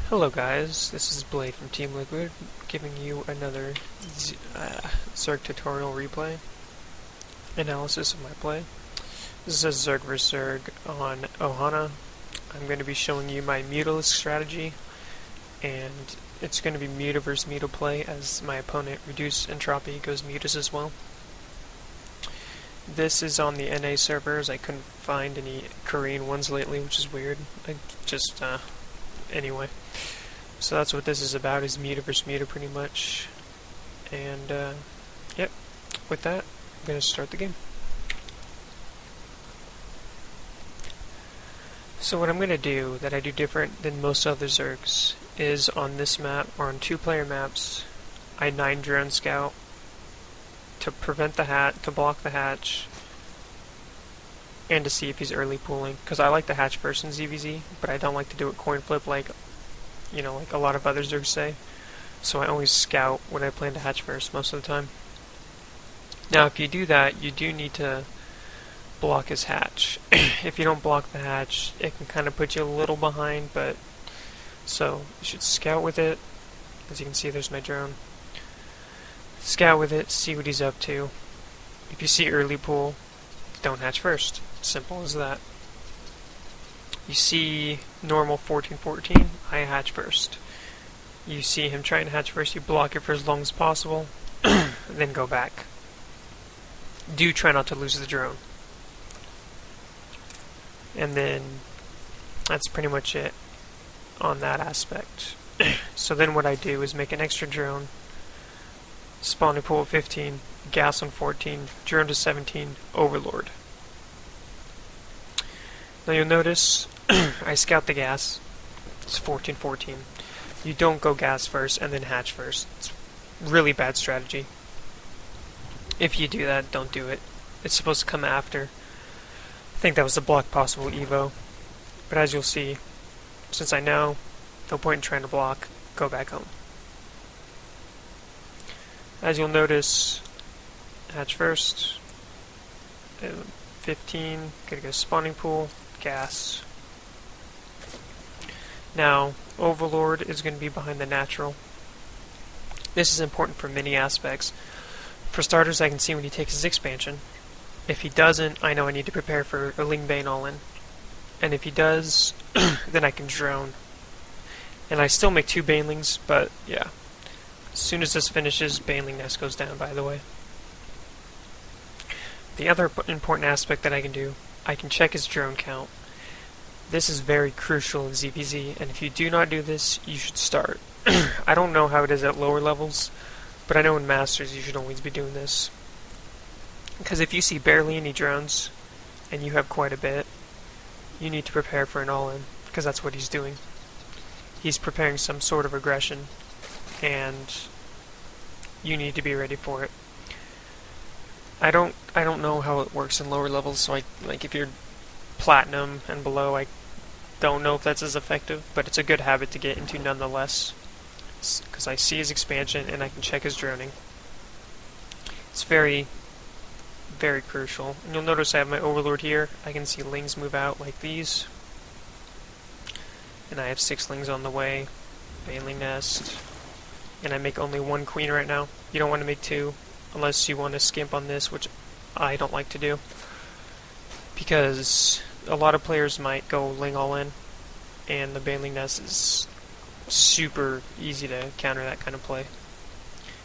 Hello guys, this is Blade from Team Liquid, giving you another zerg tutorial replay, analysis of my play. This is a zerg vs zerg on Ohana. I'm going to be showing you my Mutalisks strategy, and it's going to be muta versus muta play as my opponent ReducEntropy goes mutas as well. This is on the NA servers. I couldn't find any Korean ones lately, which is weird. Anyway. So that's what this is about, is muta versus muta pretty much. And, yep, with that, I'm going to start the game. So what I'm going to do, that I do different than most other zergs, is on this map, or on two-player maps, I 9 drone scout to prevent the hatch, to block the hatch, and to see if he's early pooling. Because I like the hatch first in ZVZ, but I don't like to do it coin flip like a lot of other zergs say. So I always scout when I plan to hatch first most of the time. Now if you do that, you do need to block his hatch. If you don't block the hatch, it can kind of put you a little behind, but so you should scout with it. As you can see, there's my drone. Scout with it, see what he's up to. If you see early pool, don't hatch first. Simple as that. You see normal 14-14, I hatch first. You see him trying to hatch first, you block it for as long as possible, then go back. Do try not to lose the drone. And then that's pretty much it on that aspect. So then what I do is make an extra drone, spawning pool at 15, gas on 14, drone to 17, overlord. Now you'll notice I scout the gas. It's 14-14. You don't go gas first and then hatch first. It's really bad strategy. If you do that, don't do it. It's supposed to come after. I think that was the block possible Evo. But as you'll see, since I know, no point in trying to block, go back home. As you'll notice, hatch first. 15, gonna go spawning pool, gas. Now, Overlord is going to be behind the natural. This is important for many aspects. For starters, I can see when he takes his expansion. If he doesn't, I know I need to prepare for a Ling Bane all-in. And if he does, then I can drone. And I still make 2 Banelings, but yeah. As soon as this finishes, Baneling Nest goes down, by the way. The other important aspect that I can do, I can check his drone count. This is very crucial in ZVZ, and if you do not do this, you should start. I don't know how it is at lower levels, but I know in Masters you should always be doing this. Because if you see barely any drones, and you have quite a bit, you need to prepare for an all-in, because that's what he's doing. He's preparing some sort of aggression, and you need to be ready for it. I don't know how it works in lower levels, so if you're Platinum and below, I don't know if that's as effective, but it's a good habit to get into nonetheless, because I see his expansion and I can check his droning. It's very, very crucial. And you'll notice I have my Overlord here. I can see Lings move out like these, and I have 6 Lings on the way, Baneling Nest, and I make only 1 Queen right now. You don't want to make 2, unless you want to skimp on this, which I don't like to do, because a lot of players might go Ling all-in, and the Baneling Nest is super easy to counter that kind of play.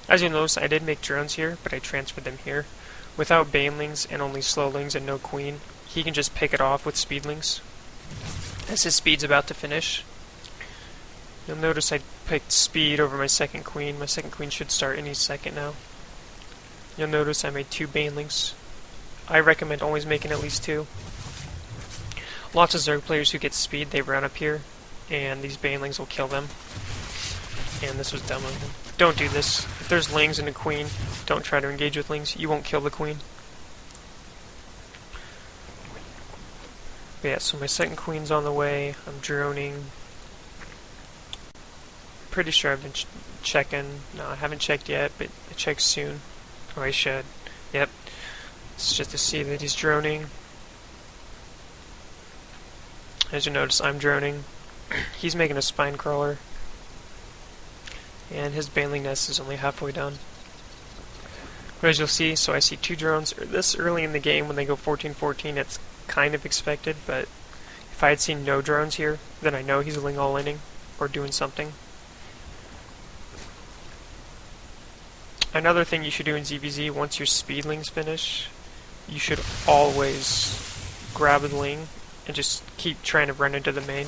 As you'll notice, I did make drones here, but I transferred them here. Without Banelings and only Slowlings and no Queen, he can just pick it off with Speedlings, as his speed's about to finish. You'll notice I picked Speed over my second Queen. My second Queen should start any second now. You'll notice I made 2 Banelings. I recommend always making at least 2. Lots of Zerg players who get speed, they run up here, and these Banelings will kill them. And this was dumb of them. Don't do this. If there's Lings and a Queen, don't try to engage with Lings. You won't kill the Queen. But yeah, so my second Queen's on the way. I'm droning. Pretty sure I've been checking. No, I haven't checked yet, but I check soon. Or I should. Yep. It's just to see that he's droning. As you notice, I'm droning. He's making a spine crawler. And his baneling nest is only halfway done. But as you'll see, so I see 2 drones. This early in the game, when they go 14-14, it's kind of expected, but if I had seen no drones here, then I know he's ling all-inning or doing something. Another thing you should do in ZVZ, once your speedlings finish, you should always grab the ling and just keep trying to run into the main.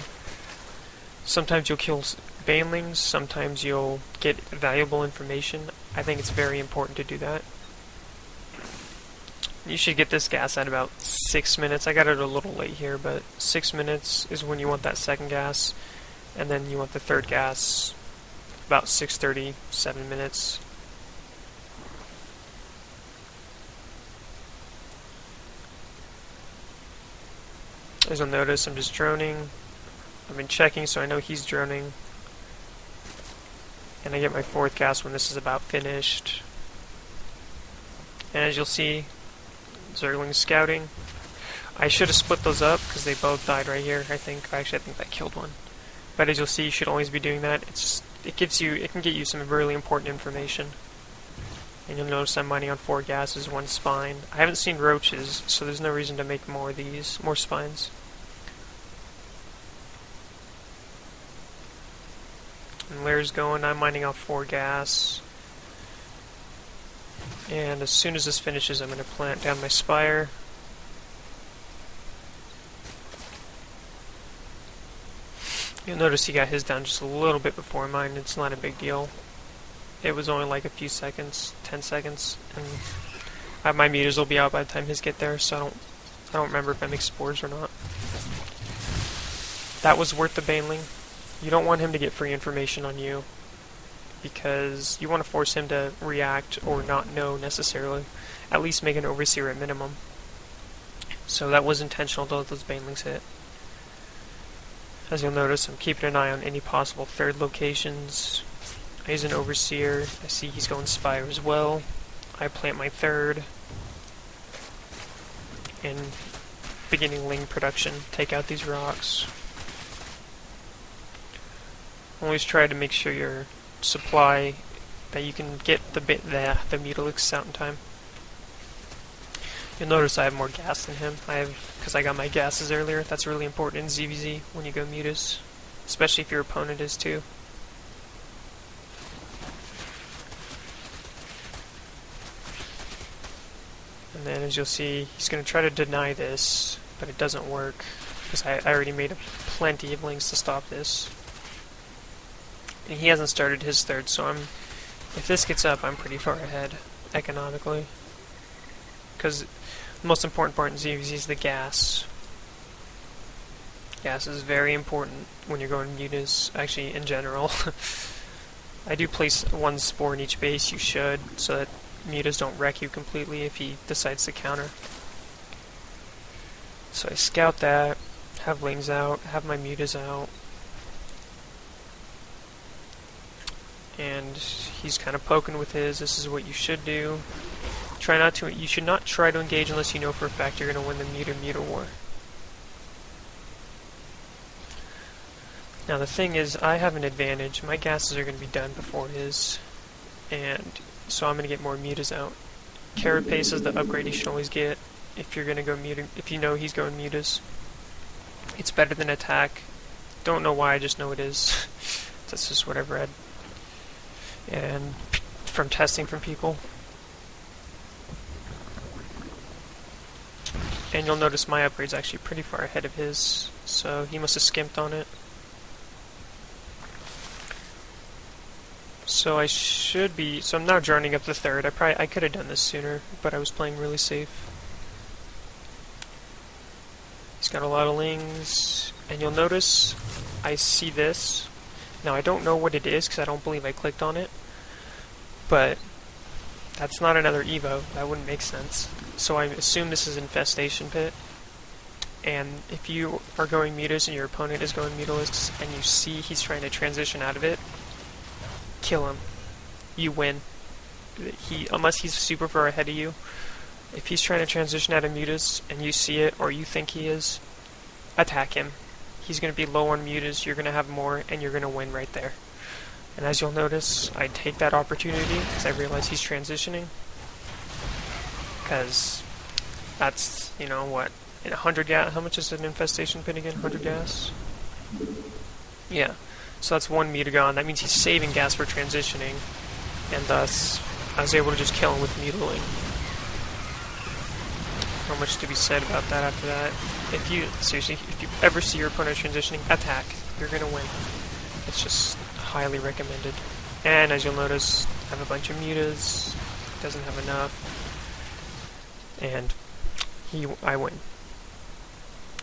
Sometimes you'll kill banelings, sometimes you'll get valuable information. I think it's very important to do that. You should get this gas at about 6 minutes. I got it a little late here, but 6 minutes is when you want that second gas, and then you want the third gas about 6:30, 7 minutes. As you'll notice, I'm just droning. I've been checking, so I know he's droning. And I get my 4th gas when this is about finished. And as you'll see, Zergling's scouting. I should have split those up because they both died right here. I think that killed one. But as you'll see, you should always be doing that. It can get you some really important information. And you'll notice I'm mining on 4 gases, 1 spine. I haven't seen roaches, so there's no reason to make more of these, more spines. And Lair's going, I'm mining off 4 gas. And as soon as this finishes, I'm going to plant down my spire. You'll notice he got his down just a little bit before mine. It's not a big deal. It was only like a few seconds, 10 seconds, and my meters will be out by the time his get there, so I don't remember if I make spores or not. That was worth the baneling. You don't want him to get free information on you, because you want to force him to react or not know necessarily. At least make an overseer at minimum. So that was intentional to let those banelings hit. As you'll notice, I'm keeping an eye on any possible third locations. I use an overseer. I see he's going spire as well. I plant my 3rd. And beginning ling production. Take out these rocks. Always try to make sure your supply, that you can get the Mutalisks out in time. You'll notice I have more gas than him. Because I got my gases earlier. That's really important in ZVZ when you go mutas, especially if your opponent is too. And then as you'll see, he's going to try to deny this, but it doesn't work because I already made plenty of links to stop this. And he hasn't started his 3rd, so if this gets up, I'm pretty far ahead economically. Because the most important part in ZVZ is the gas. Gas is very important when you're going mutas, actually in general. I do place 1 spore in each base, you should, so that mutas don't wreck you completely if he decides to counter. So I scout that, have lings out, have my mutas out. And he's kind of poking with his. This is what you should do. You should not try to engage unless you know for a fact you're going to win the muta war. Now the thing is, I have an advantage. My gases are going to be done before his, and so I'm going to get more mutas out. Carapace is the upgrade you should always get if you're going to go muta. If you know he's going mutas, it's better than attack. Don't know why, I just know it is. That's just what I've read. And from testing from people. And you'll notice my upgrade's actually pretty far ahead of his, so he must have skimped on it. So I should be, so I'm now journeying up the 3rd. I could have done this sooner, but I was playing really safe. He's got a lot of lings, and you'll notice I see this. Now I don't know what it is because I don't believe I clicked on it, but that's not another Evo. That wouldn't make sense. So I assume this is Infestation Pit, and if you are going mutas and your opponent is going Mutalisks and you see he's trying to transition out of it, kill him. You win. Unless he's super far ahead of you, if he's trying to transition out of mutas and you see it or you think he is, attack him. He's going to be low on mutas, you're going to have more, and you're going to win right there. And as you'll notice, I take that opportunity because I realize he's transitioning. Because that's, you know, what, in 100 gas, how much is an infestation pin again? 100 gas? Yeah. So that's 1 meter gone. That means he's saving gas for transitioning. And thus, I was able to just kill him with mutiling. Not much to be said about that after that. If you, seriously, if you ever see your opponent transitioning, attack. You're gonna win. It's just highly recommended. And as you'll notice, I have a bunch of mutas. Doesn't have enough. And I win.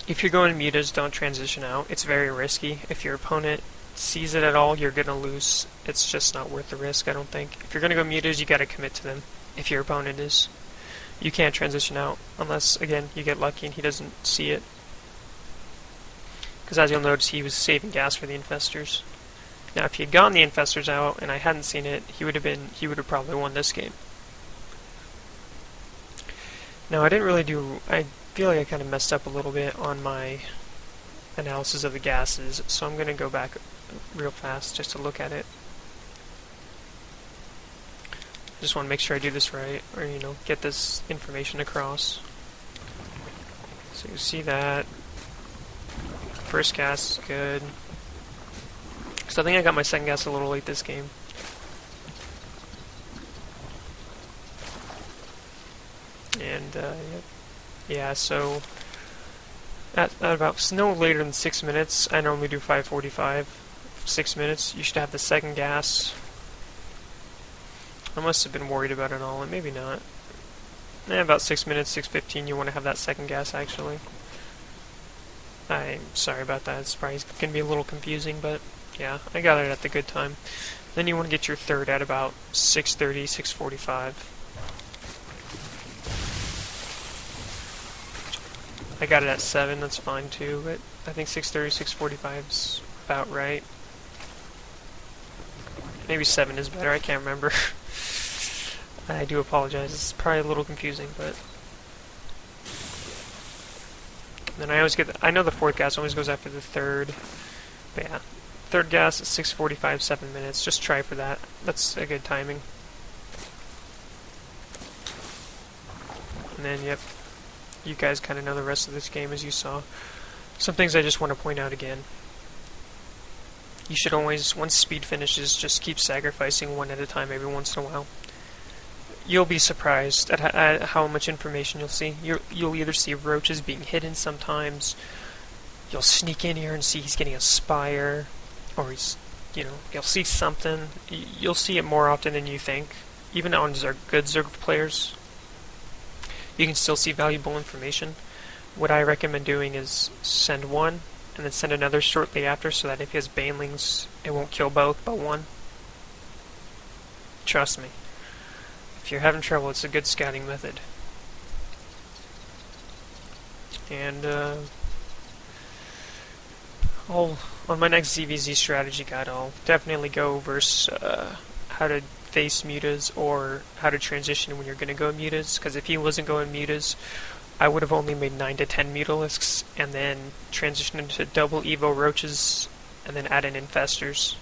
If you're going mutas, don't transition out. It's very risky. If your opponent sees it at all, you're gonna lose. It's just not worth the risk, I don't think. If you're gonna go mutas, you gotta commit to them. If your opponent is. You can't transition out unless, again, you get lucky and he doesn't see it. Because as you'll notice, he was saving gas for the infestors. Now, if he had gotten the infestors out and I hadn't seen it, he would have probably won this game. Now, I feel like I kind of messed up a little bit on my analysis of the gases, so I'm going to go back real fast just to look at it. Just want to make sure I do this right, or, you know, get this information across. So you see that. First gas is good. So I think I got my second gas a little late this game. And, yeah, so at about no later than 6 minutes, I normally do 5:45, 6 minutes, you should have the second gas. I must have been worried about it all, and maybe not. About 6 minutes, 6:15, you want to have that second gas, actually. I'm sorry about that, it's probably going to be a little confusing, but yeah, I got it at the good time. Then you want to get your third at about 6:30, 6:45. I got it at 7, that's fine too, but I think 6:30, 6:45 is about right. Maybe 7 is better, I can't remember. I do apologize, it's probably a little confusing, but... Then I always I know the fourth gas always goes after the third, but yeah. Third gas is 6:45, 7 minutes, just try for that. That's a good timing. And then, yep, you guys kind of know the rest of this game as you saw. Some things I just want to point out again. You should always, once speed finishes, just keep sacrificing one at a time every once in a while. You'll be surprised at how much information you'll see. You'll either see roaches being hidden sometimes, you'll sneak in here and see he's getting a spire, or he's, you know, you'll see something. You'll see it more often than you think. Even on good zerg players, you can still see valuable information. What I recommend doing is send one, and then send another shortly after, so that if he has banelings, it won't kill both, but one. Trust me. If you're having trouble, it's a good scouting method. And, on my next ZVZ strategy guide, I'll definitely go over how to face mutas, or how to transition when you're going to go mutas, because if he wasn't going mutas, I would have only made 9 to 10 Mutalisks, and then transition into double Evo roaches, and then add in infestors,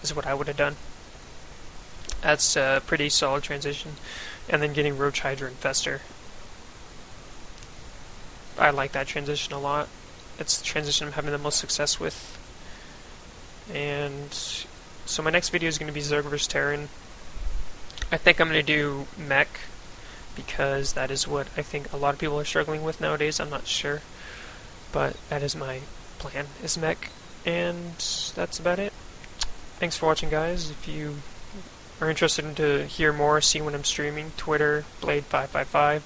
is what I would have done. That's a pretty solid transition. And then getting Roach Hydra Infestor. I like that transition a lot. It's the transition I'm having the most success with. And so my next video is going to be Zerg vs Terran. I think I'm going to do mech, because that is what I think a lot of people are struggling with nowadays. I'm not sure, but that is my plan, is mech. And that's about it. Thanks for watching, guys. If you are interested in to hear more, see when I'm streaming, Twitter, Blade555,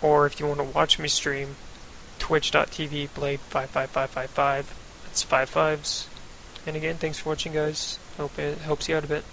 or if you want to watch me stream, twitch.tv, Blade55555. That's 5 5s. And again, thanks for watching, guys. Hope it helps you out a bit.